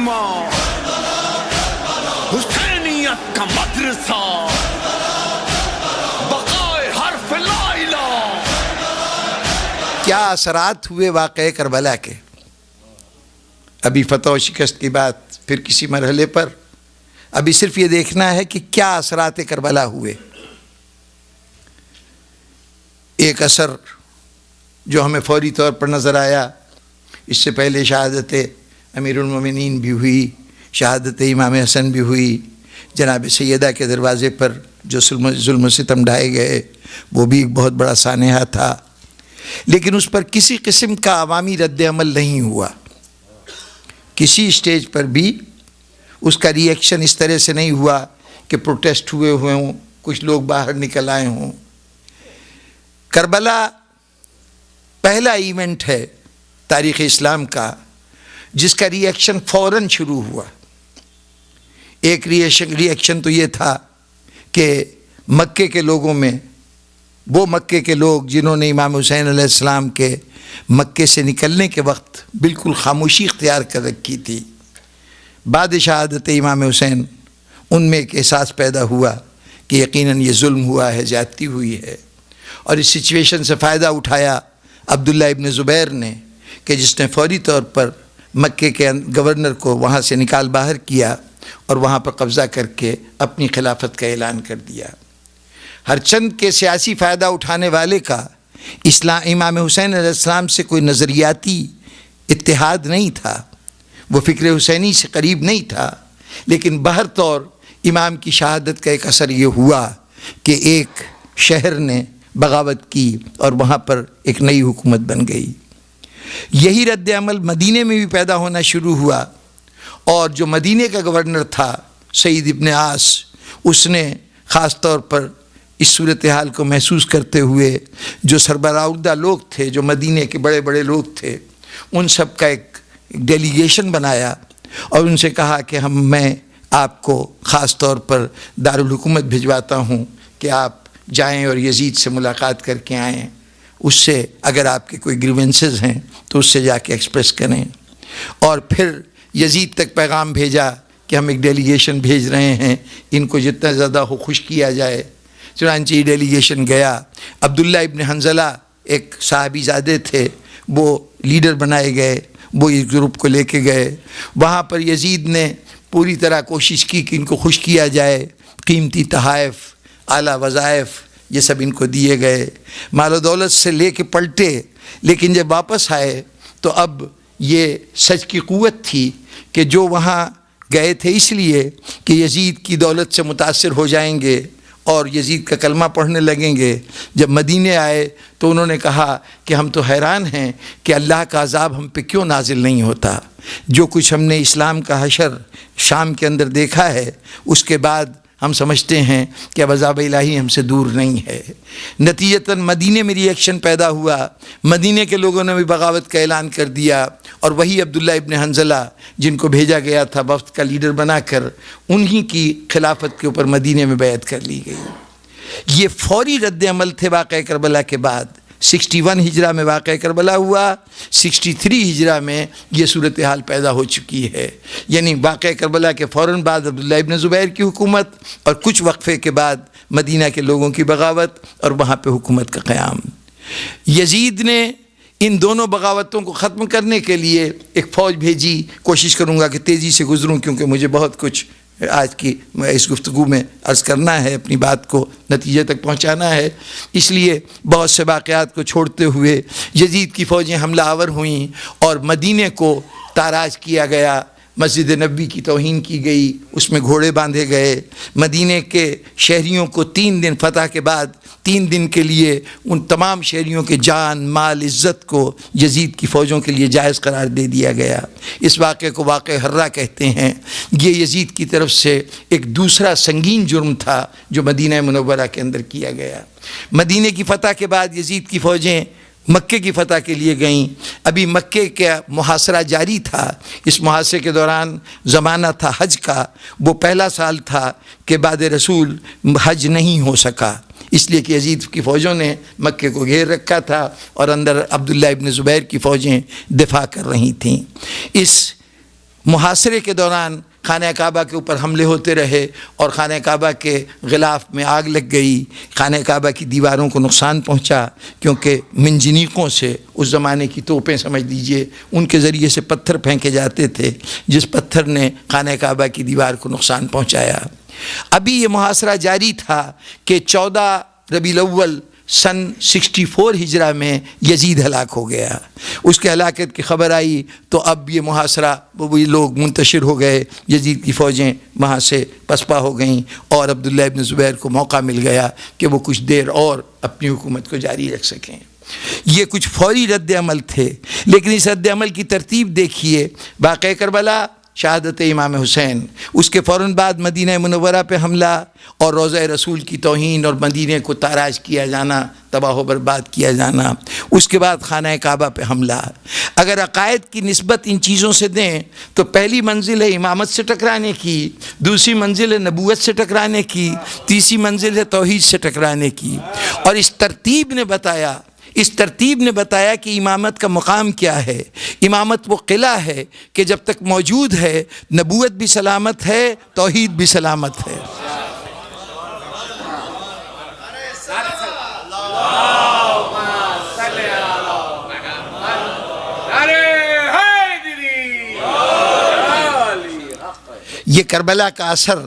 مجمع حسینیت کا مدرسہ بقائے حرف لا الہ. کیا اثرات ہوئے واقعہ کربلا کے؟ ابھی فتح و شکست کی بات پھر کسی مرحلے پر، ابھی صرف یہ دیکھنا ہے کہ کیا اثرات کربلا ہوئے. ایک اثر جو ہمیں فوری طور پر نظر آیا، اس سے پہلے شہادت امیر المومنین بھی ہوئی، شہادت امام حسن بھی ہوئی، جناب سیدہ کے دروازے پر جو ظلم و ستم ڈھائے گئے وہ بھی ایک بہت بڑا سانحہ تھا، لیکن اس پر کسی قسم کا عوامی رد عمل نہیں ہوا. کسی اسٹیج پر بھی اس کا ری ایکشن اس طرح سے نہیں ہوا کہ پروٹیسٹ ہوئے ہوں، کچھ لوگ باہر نکل آئے ہوں. کربلا پہلا ایونٹ ہے تاریخ اسلام کا جس کا ری ایکشن فوراً شروع ہوا. ایک ری ایکشن تو یہ تھا کہ مکے کے لوگوں میں، وہ مکے کے لوگ جنہوں نے امام حسین علیہ السلام کے مکے سے نکلنے کے وقت بالکل خاموشی اختیار کر رکھی تھی، بعد شہادت امام حسین ان میں ایک احساس پیدا ہوا کہ یقیناً یہ ظلم ہوا ہے، زیادتی ہوئی ہے. اور اس سچویشن سے فائدہ اٹھایا عبداللہ ابن زبیر نے، کہ جس نے فوری طور پر مکے کے گورنر کو وہاں سے نکال باہر کیا اور وہاں پر قبضہ کر کے اپنی خلافت کا اعلان کر دیا. ہر چند کے سیاسی فائدہ اٹھانے والے کا امام حسین علیہ السلام سے کوئی نظریاتی اتحاد نہیں تھا، وہ فکر حسینی سے قریب نہیں تھا، لیکن بہر طور امام کی شہادت کا ایک اثر یہ ہوا کہ ایک شہر نے بغاوت کی اور وہاں پر ایک نئی حکومت بن گئی. یہی رد عمل مدینے میں بھی پیدا ہونا شروع ہوا، اور جو مدینے کا گورنر تھا سعید ابن عاص، اس نے خاص طور پر اس صورتحال کو محسوس کرتے ہوئے جو سربراہدہ لوگ تھے، جو مدینے کے بڑے بڑے لوگ تھے، ان سب کا ایک ڈیلیگیشن بنایا اور ان سے کہا کہ میں آپ کو خاص طور پر دارالحکومت بھجواتا ہوں کہ آپ جائیں اور یزید سے ملاقات کر کے آئیں، اس سے اگر آپ کے کوئی گریونسز ہیں تو اس سے جا کے ایکسپریس کریں. اور پھر یزید تک پیغام بھیجا کہ ہم ایک ڈیلیگیشن بھیج رہے ہیں، ان کو جتنا زیادہ ہو خوش کیا جائے. چنانچہ یہ ڈیلیگیشن گیا. عبداللہ ابن حنظلہ ایک صحابی زادے تھے، وہ لیڈر بنائے گئے، وہ اس گروپ کو لے کے گئے. وہاں پر یزید نے پوری طرح کوشش کی کہ ان کو خوش کیا جائے، قیمتی تحائف، اعلیٰ وظائف یہ سب ان کو دیے گئے، مال و دولت سے لے کے پلٹے. لیکن جب واپس آئے تو اب یہ سچ کی قوت تھی کہ جو وہاں گئے تھے اس لیے کہ یزید کی دولت سے متاثر ہو جائیں گے اور یزید کا کلمہ پڑھنے لگیں گے. جب مدینے آئے تو انہوں نے کہا کہ ہم تو حیران ہیں کہ اللہ کا عذاب ہم پہ کیوں نازل نہیں ہوتا. جو کچھ ہم نے اسلام کا حشر شام کے اندر دیکھا ہے، اس کے بعد ہم سمجھتے ہیں کہ اب عذاب الہی ہم سے دور نہیں ہے. نتیجتاً مدینے میں ری ایکشن پیدا ہوا، مدینے کے لوگوں نے بھی بغاوت کا اعلان کر دیا، اور وہی عبداللہ ابن حنظلہ جن کو بھیجا گیا تھا وفد کا لیڈر بنا کر، انہی کی خلافت کے اوپر مدینے میں بیعت کر لی گئی. یہ فوری رد عمل تھے واقعہ کربلا کے بعد. 61 ہجرہ میں واقعہ کربلا ہوا، 63 ہجرہ میں یہ صورتحال پیدا ہو چکی ہے. یعنی واقعہ کربلا کے فوراً بعد عبداللہ ابن زبیر کی حکومت، اور کچھ وقفے کے بعد مدینہ کے لوگوں کی بغاوت اور وہاں پہ حکومت کا قیام. یزید نے ان دونوں بغاوتوں کو ختم کرنے کے لیے ایک فوج بھیجی. کوشش کروں گا کہ تیزی سے گزروں کیونکہ مجھے بہت کچھ آج کی اس گفتگو میں عرض کرنا ہے، اپنی بات کو نتیجے تک پہنچانا ہے. اس لیے بہت سے واقعات کو چھوڑتے ہوئے یزید کی فوجیں حملہ آور ہوئیں اور مدینے کو تاراج کیا گیا. مسجد نبوی کی توہین کی گئی، اس میں گھوڑے باندھے گئے. مدینے کے شہریوں کو 3 دن فتح کے بعد 3 دن کے لیے ان تمام شہریوں کے جان مال عزت کو یزید کی فوجوں کے لیے جائز قرار دے دیا گیا. اس واقعے کو واقعہ حرہ کہتے ہیں. یہ یزید کی طرف سے ایک دوسرا سنگین جرم تھا جو مدینہ منورہ کے اندر کیا گیا. مدینے کی فتح کے بعد یزید کی فوجیں مکے کی فتح کے لیے گئیں. ابھی مکے کا محاصرہ جاری تھا. اس محاصرے کے دوران زمانہ تھا حج کا. وہ پہلا سال تھا کہ بعد رسول حج نہیں ہو سکا، اس لیے کہ یزید کی فوجوں نے مکے کو گھیر رکھا تھا اور اندر عبداللہ ابن زبیر کی فوجیں دفاع کر رہی تھیں. اس محاصرے کے دوران خانہ کعبہ کے اوپر حملے ہوتے رہے اور خانہ کعبہ کے غلاف میں آگ لگ گئی، خانہ کعبہ کی دیواروں کو نقصان پہنچا، کیونکہ منجنیقوں سے، اس زمانے کی توپیں سمجھ لیجئے، ان کے ذریعے سے پتھر پھینکے جاتے تھے، جس پتھر نے خانہ کعبہ کی دیوار کو نقصان پہنچایا۔ ابھی یہ محاصرہ جاری تھا کہ 14 ربیع الاول سن 64 ہجرہ میں یزید ہلاک ہو گیا۔ اس کے ہلاکت کی خبر آئی تو اب یہ محاصرہ، وہ لوگ منتشر ہو گئے، یزید کی فوجیں وہاں سے پسپا ہو گئیں، اور عبداللہ ابن زبیر کو موقع مل گیا کہ وہ کچھ دیر اور اپنی حکومت کو جاری رکھ سکیں۔ یہ کچھ فوری رد عمل تھے، لیکن اس رد عمل کی ترتیب دیکھیے۔ واقعہ کربلا، شہادت امام حسین، اس کے فوراً بعد مدینہ منورہ پہ حملہ اور روضہ رسول کی توہین اور مدینہ کو تاراج کیا جانا، تباہ و برباد کیا جانا، اس کے بعد خانہ کعبہ پہ حملہ۔ اگر عقائد کی نسبت ان چیزوں سے دیں تو پہلی منزل ہے امامت سے ٹکرانے کی، دوسری منزل ہے نبوت سے ٹکرانے کی، تیسری منزل ہے توحید سے ٹکرانے کی۔ اور اس ترتیب نے بتایا کہ امامت کا مقام کیا ہے۔ امامت وہ قلعہ ہے کہ جب تک موجود ہے نبوت بھی سلامت ہے، توحید بھی سلامت ہے۔ یہ کربلا کا اثر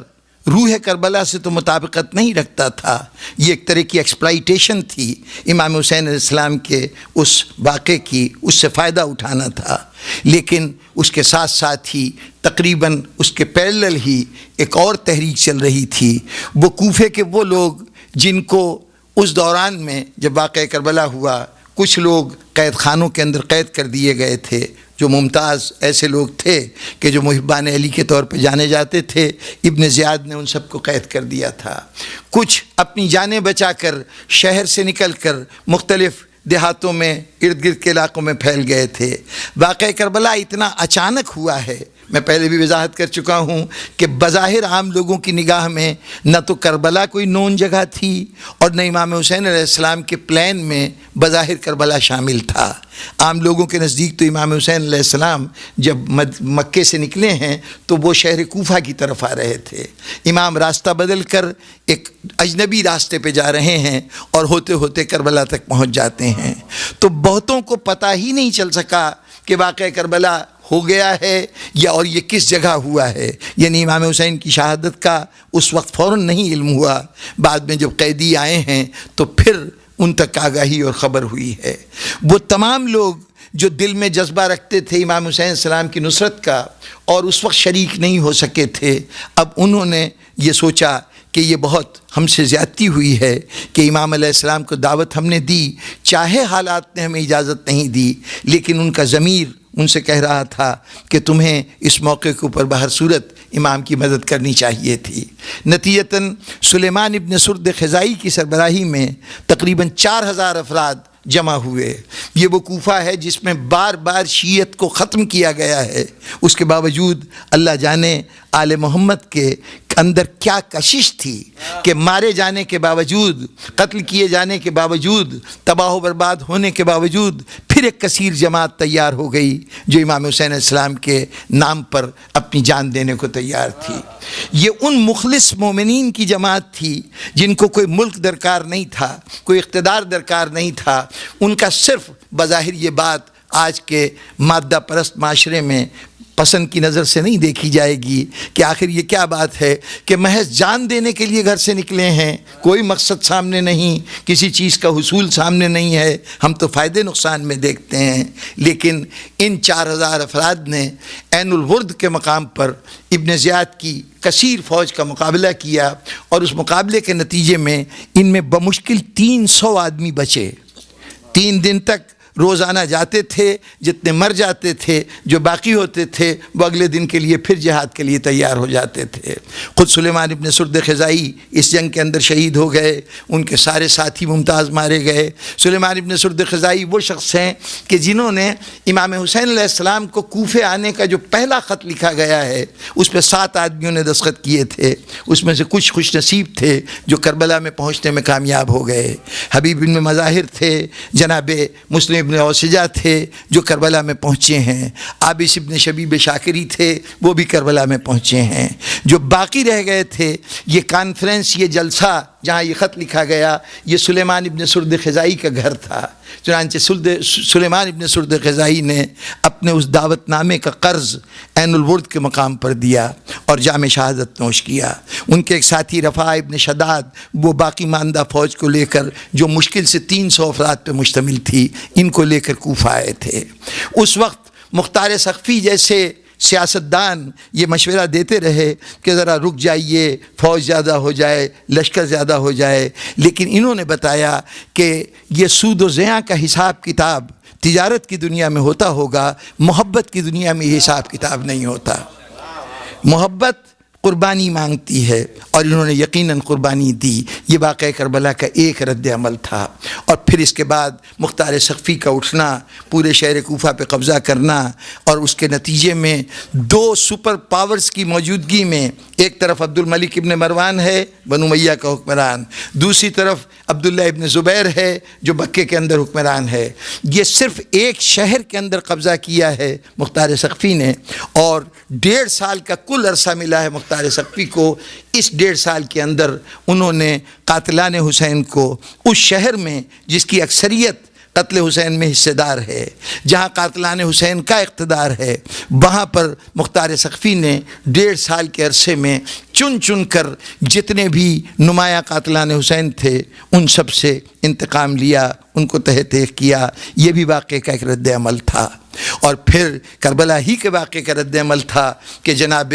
روح کربلا سے تو مطابقت نہیں رکھتا تھا، یہ ایک طرح کی ایکسپلائٹیشن تھی امام حسین علیہ السلام کے اس واقعے کی، اس سے فائدہ اٹھانا تھا۔ لیکن اس کے ساتھ ساتھ ہی تقریباً اس کے پیرلل ہی ایک اور تحریک چل رہی تھی۔ وہ کوفے کے وہ لوگ جن کو اس دوران میں جب واقعہ کربلا ہوا کچھ لوگ قید خانوں کے اندر قید کر دیے گئے تھے، جو ممتاز ایسے لوگ تھے کہ جو محبان علی کے طور پہ جانے جاتے تھے، ابن زیاد نے ان سب کو قید کر دیا تھا۔ کچھ اپنی جانیں بچا کر شہر سے نکل کر مختلف دیہاتوں میں، ارد گرد کے علاقوں میں پھیل گئے تھے۔ واقعہ کربلا اتنا اچانک ہوا ہے، میں پہلے بھی وضاحت کر چکا ہوں کہ بظاہر عام لوگوں کی نگاہ میں نہ تو کربلا کوئی نون جگہ تھی اور نہ امام حسین علیہ السلام کے پلان میں بظاہر کربلا شامل تھا۔ عام لوگوں کے نزدیک تو امام حسین علیہ السلام جب مکے سے نکلے ہیں تو وہ شہر کوفہ کی طرف آ رہے تھے، امام راستہ بدل کر ایک اجنبی راستے پہ جا رہے ہیں اور ہوتے ہوتے کربلا تک پہنچ جاتے ہیں۔ تو بہتوں کو پتہ ہی نہیں چل سکا کہ واقعہ کربلا ہو گیا ہے یا اور یہ کس جگہ ہوا ہے، یعنی امام حسین کی شہادت کا اس وقت فوراً نہیں علم ہوا۔ بعد میں جب قیدی آئے ہیں تو پھر ان تک آگاہی اور خبر ہوئی ہے۔ وہ تمام لوگ جو دل میں جذبہ رکھتے تھے امام حسین علیہ السلام کی نصرت کا اور اس وقت شریک نہیں ہو سکے تھے، اب انہوں نے یہ سوچا کہ یہ بہت ہم سے زیادتی ہوئی ہے کہ امام علیہ السلام کو دعوت ہم نے دی، چاہے حالات نے ہمیں اجازت نہیں دی، لیکن ان کا ضمیر ان سے کہہ رہا تھا کہ تمہیں اس موقع کے اوپر بہر صورت امام کی مدد کرنی چاہیے تھی۔ نتیجتاً سلیمان ابن سرد خزائی کی سربراہی میں تقریباً 4000 افراد جمع ہوئے۔ یہ وہ کوفہ ہے جس میں بار بار شیعت کو ختم کیا گیا ہے، اس کے باوجود اللہ جانے آل محمد کے اندر کیا کشش تھی کہ مارے جانے کے باوجود، قتل کیے جانے کے باوجود، تباہ و برباد ہونے کے باوجود پھر ایک کثیر جماعت تیار ہو گئی جو امام حسین علیہ السلام کے نام پر اپنی جان دینے کو تیار تھی۔ یہ ان مخلص مومنین کی جماعت تھی جن کو کوئی ملک درکار نہیں تھا، کوئی اقتدار درکار نہیں تھا۔ ان کا صرف بظاہر یہ بات آج کے مادہ پرست معاشرے میں پسند کی نظر سے نہیں دیکھی جائے گی کہ آخر یہ کیا بات ہے کہ محض جان دینے کے لیے گھر سے نکلے ہیں، کوئی مقصد سامنے نہیں، کسی چیز کا حصول سامنے نہیں ہے، ہم تو فائدے نقصان میں دیکھتے ہیں۔ لیکن ان 4000 افراد نے عین الورد کے مقام پر ابن زیاد کی کثیر فوج کا مقابلہ کیا اور اس مقابلے کے نتیجے میں ان میں بمشکل 300 آدمی بچے۔ 3 دن تک روزانہ جاتے تھے، جتنے مر جاتے تھے، جو باقی ہوتے تھے وہ اگلے دن کے لیے پھر جہاد کے لیے تیار ہو جاتے تھے۔ خود سلیمان ابن سرد خزائی اس جنگ کے اندر شہید ہو گئے، ان کے سارے ساتھی ممتاز مارے گئے۔ سلیمان ابن سرد خزائی وہ شخص ہیں کہ جنہوں نے امام حسین علیہ السلام کو کوفے آنے کا جو پہلا خط لکھا گیا ہے اس پہ 7 آدمیوں نے دستخط کیے تھے، اس میں سے کچھ خوش نصیب تھے جو کربلا میں پہنچنے میں کامیاب ہو گئے۔ حبیب بن مظاہر تھے، جناب مسلم ابن اوسجہ تھے جو کربلا میں پہنچے ہیں، عابس ابن شبیب شاکری تھے وہ بھی کربلا میں پہنچے ہیں، جو باقی رہ گئے تھے یہ کانفرنس، یہ جلسہ جہاں یہ خط لکھا گیا یہ سلیمان ابن سرد خزائی کا گھر تھا۔ چنانچہ سلیمان ابن سرد خزائی نے اپنے اس دعوت نامے کا قرض عین الورد کے مقام پر دیا اور جام شہادت نوش کیا۔ ان کے ایک ساتھی رفاع ابن شداد وہ باقی ماندہ فوج کو لے کر جو مشکل سے 300 افراد پہ مشتمل تھی ان کو لے کر کوفہ آئے تھے۔ اس وقت مختار سقفی جیسے سیاستدان یہ مشورہ دیتے رہے کہ ذرا رک جائیے، فوج زیادہ ہو جائے، لشکر زیادہ ہو جائے، لیکن انہوں نے بتایا کہ یہ سود و زیاں کا حساب کتاب تجارت کی دنیا میں ہوتا ہوگا، محبت کی دنیا میں یہ حساب کتاب نہیں ہوتا۔ محبت قربانی مانگتی ہے اور انہوں نے یقیناً قربانی دی۔ یہ واقعہ کربلا کا ایک رد عمل تھا۔ اور پھر اس کے بعد مختار سقفی کا اٹھنا، پورے شہر کوفہ پہ قبضہ کرنا، اور اس کے نتیجے میں 2 سپر پاورز کی موجودگی میں ایک طرف عبد الملک ابن مروان ہے بنو امیہ کا حکمران، دوسری طرف عبداللہ ابن زبیر ہے جو مکے کے اندر حکمران ہے۔ یہ صرف ایک شہر کے اندر قبضہ کیا ہے مختار سقفی نے، اور 1.5 سال کا کل عرصہ ملا ہے مختار سقفی کو۔ اس 1.5 سال کے اندر انہوں نے قاتلان حسین کو اس شہر میں جس کی اکثریت قتل حسین میں حصے دار ہے، جہاں قاتلان حسین کا اقتدار ہے، وہاں پر مختار سقفی نے 1.5 سال کے عرصے میں چن چن کر جتنے بھی نمایاں قاتلان حسین تھے ان سب سے انتقام لیا، ان کو تہہ تیغ کیا۔ یہ بھی واقعے کا ایک رد عمل تھا۔ اور پھر کربلا ہی کے واقعے کا رد عمل تھا کہ جناب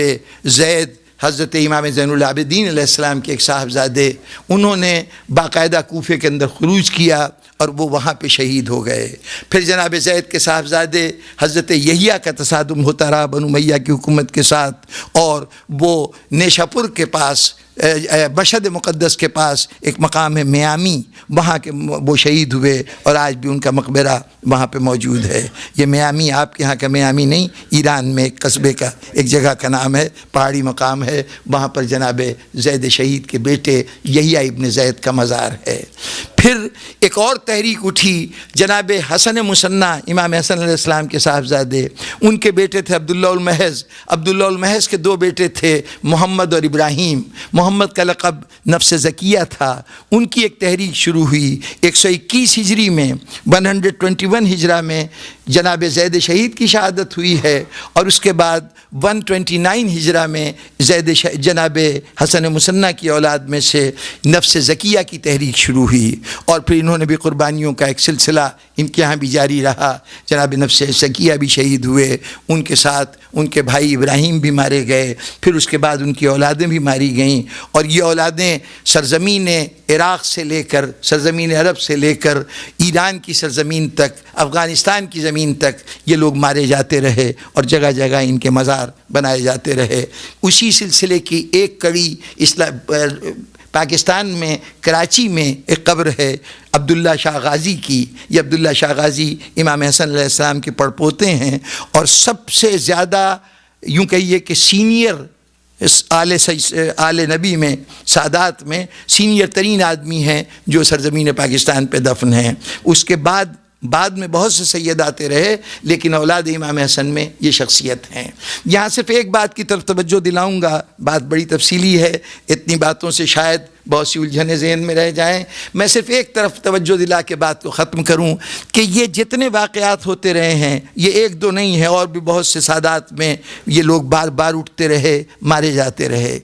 زید حضرت امام زین العابدین علیہ السلام کے ایک صاحبزادے، انہوں نے باقاعدہ کوفے کے اندر خروج کیا اور وہ وہاں پہ شہید ہو گئے۔ پھر جناب زید کے صاحبزادے حضرت یحییٰ کا تصادم ہوتا رہا بنو امیہ کی حکومت کے ساتھ، اور وہ نیشاپور کے پاس، مشہد مقدس کے پاس ایک مقام ہے میامی، وہاں کے وہ شہید ہوئے، اور آج بھی ان کا مقبرہ وہاں پہ موجود ہے۔ یہ میامی آپ کے ہاں کا میامی نہیں، ایران میں ایک قصبے کا ایک جگہ کا نام ہے، پہاڑی مقام ہے، وہاں پر جناب زید شہید کے بیٹے یحییٰ ابن زید کا مزار ہے۔ پھر ایک اور تحریک اٹھی، جناب حسن مصنع امام حسن علیہ السلام کے صاحبزادے، ان کے بیٹے تھے عبداللہ المحض۔ عبداللہ المحض کے 2 بیٹے تھے محمد اور ابراہیم۔ محمد کا لقب نفس زکیہ تھا۔ ان کی ایک تحریک شروع ہوئی 121 ہجری میں، 121 ہجرہ میں جناب زید شہید کی شہادت ہوئی ہے، اور اس کے بعد 129 ہجرہ میں جناب حسن مصنع کی اولاد میں سے نفس زکیہ کی تحریک شروع ہوئی، اور پھر انہوں نے بھی قربانیوں کا ایک سلسلہ ان کے ہاں بھی جاری رہا۔ جناب نفس زکیہ بھی شہید ہوئے، ان کے ساتھ ان کے بھائی ابراہیم بھی مارے گئے، پھر اس کے بعد ان کی اولادیں بھی ماری گئیں، اور یہ اولادیں سرزمین عراق سے لے کر، سرزمین عرب سے لے کر ایران کی سرزمین تک، افغانستان کی زمین تک یہ لوگ مارے جاتے رہے، اور جگہ جگہ ان کے مزار بنائے جاتے رہے۔ اسی سلسلے کی ایک کڑی پاکستان میں کراچی میں ایک قبر ہے عبداللہ شاہ غازی کی۔ یہ عبداللہ شاہ غازی امام حسن علیہ السلام کے پڑپوتے ہیں، اور سب سے زیادہ یوں کہیے کہ سینئر آل نبی میں، سادات میں سینئر ترین آدمی ہیں جو سرزمین پاکستان پہ دفن ہیں۔ اس کے بعد میں بہت سے سید آتے رہے، لیکن اولاد امام حسن میں یہ شخصیت ہیں۔ یہاں صرف ایک بات کی طرف توجہ دلاؤں گا، بات بڑی تفصیلی ہے، اتنی باتوں سے شاید بہت سی الجھنیں ذہن میں رہ جائیں۔ میں صرف ایک طرف توجہ دلا کے بات کو ختم کروں کہ یہ جتنے واقعات ہوتے رہے ہیں یہ 1-2 نہیں ہیں، اور بھی بہت سے سادات میں یہ لوگ بار بار اٹھتے رہے، مارے جاتے رہے۔